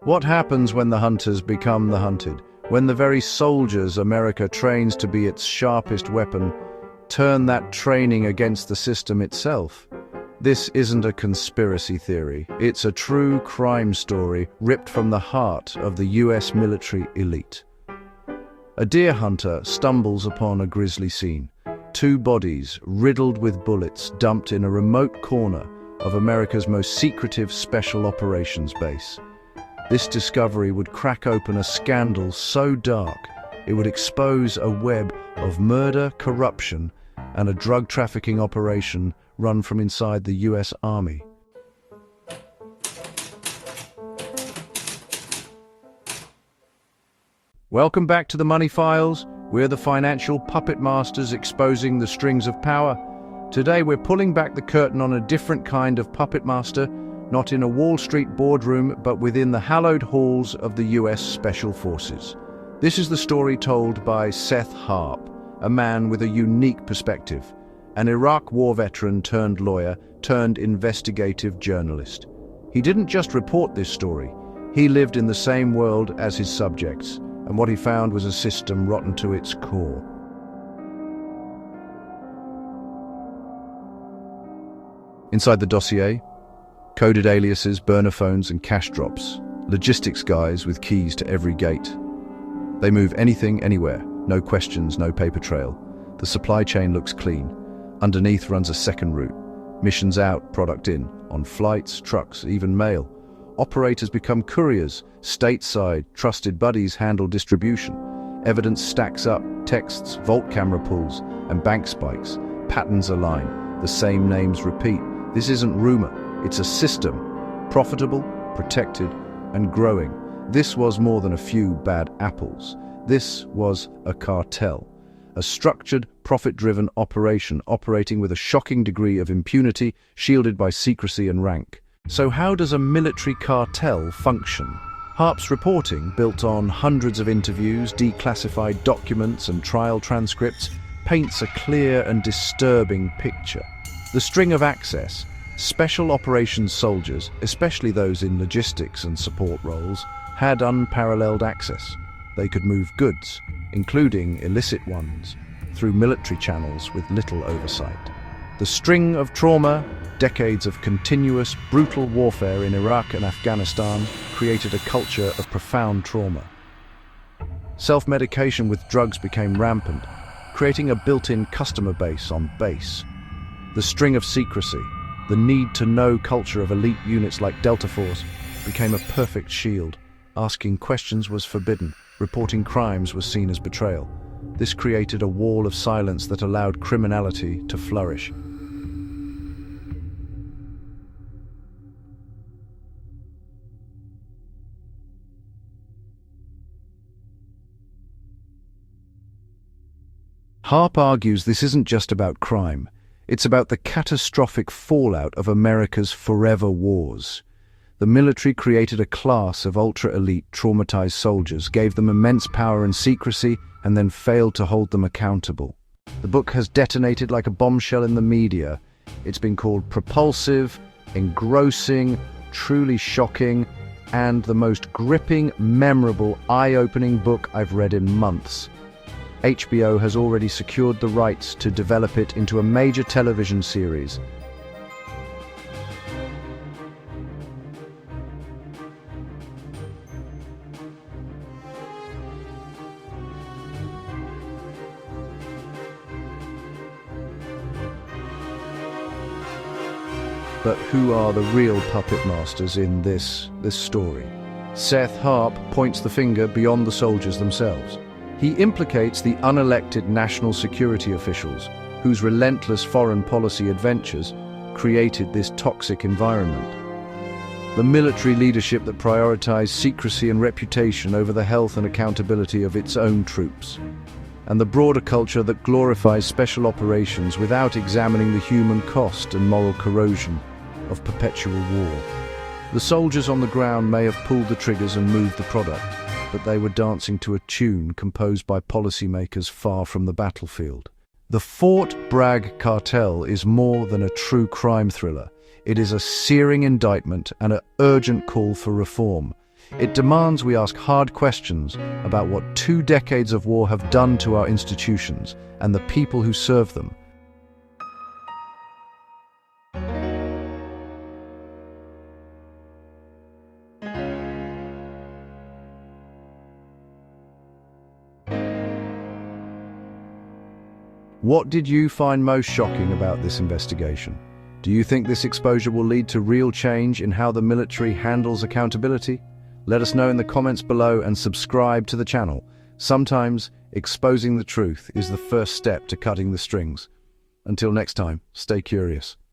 What happens when the hunters become the hunted? When the very soldiers America trains to be its sharpest weapon turn that training against the system itself? This isn't a conspiracy theory. It's a true crime story ripped from the heart of the US military elite. A deer hunter stumbles upon a grisly scene. Two bodies, riddled with bullets, dumped in a remote corner of America's most secretive special operations base. This discovery would crack open a scandal so dark it would expose a web of murder, corruption, and a drug trafficking operation run from inside the US Army. Welcome back to the Money Files. We're the financial puppet masters exposing the strings of power. Today we're pulling back the curtain on a different kind of puppet master, not in a Wall Street boardroom, but within the hallowed halls of the US Special Forces. This is the story told by Seth Harp, a man with a unique perspective, an Iraq war veteran turned lawyer turned investigative journalist. He didn't just report this story, he lived in the same world as his subjects, and what he found was a system rotten to its core. Inside the dossier, coded aliases, burner phones and cash drops, logistics guys with keys to every gate. They move anything, anywhere, no questions, no paper trail. The supply chain looks clean. Underneath runs a second route. Missions out, product in, on flights, trucks, even mail. Operators become couriers, stateside, trusted buddies handle distribution. Evidence stacks up, texts, vault camera pulls, and bank spikes. Patterns align, the same names repeat. This isn't rumor, it's a system. Profitable, protected, and growing. This was more than a few bad apples. This was a cartel. A structured, profit-driven operation operating with a shocking degree of impunity, shielded by secrecy and rank. So how does a military cartel function? Harp's reporting, built on hundreds of interviews, declassified documents and trial transcripts, paints a clear and disturbing picture. The string of access, special operations soldiers, especially those in logistics and support roles, had unparalleled access. They could move goods, including illicit ones, through military channels with little oversight. The string of trauma, decades of continuous, brutal warfare in Iraq and Afghanistan created a culture of profound trauma. Self-medication with drugs became rampant, creating a built-in customer base on base. The string of secrecy, the need-to-know culture of elite units like Delta Force, became a perfect shield. Asking questions was forbidden. Reporting crimes was seen as betrayal. This created a wall of silence that allowed criminality to flourish. Harp argues this isn't just about crime. It's about the catastrophic fallout of America's forever wars. The military created a class of ultra-elite, traumatized soldiers, gave them immense power and secrecy, and then failed to hold them accountable. The book has detonated like a bombshell in the media. It's been called propulsive, engrossing, truly shocking, and the most gripping, memorable, eye-opening book I've read in months. HBO has already secured the rights to develop it into a major television series. But who are the real puppet masters in this story? Seth Harp points the finger beyond the soldiers themselves. He implicates the unelected national security officials whose relentless foreign policy adventures created this toxic environment. The military leadership that prioritized secrecy and reputation over the health and accountability of its own troops. And the broader culture that glorifies special operations without examining the human cost and moral corrosion of perpetual war. The soldiers on the ground may have pulled the triggers and moved the product, but they were dancing to a tune composed by policymakers far from the battlefield. The Fort Bragg cartel is more than a true crime thriller. It is a searing indictment and an urgent call for reform. It demands we ask hard questions about what 2 decades of war have done to our institutions and the people who serve them. What did you find most shocking about this investigation? Do you think this exposure will lead to real change in how the military handles accountability? Let us know in the comments below and subscribe to the channel. Sometimes exposing the truth is the first step to cutting the strings. Until next time, stay curious.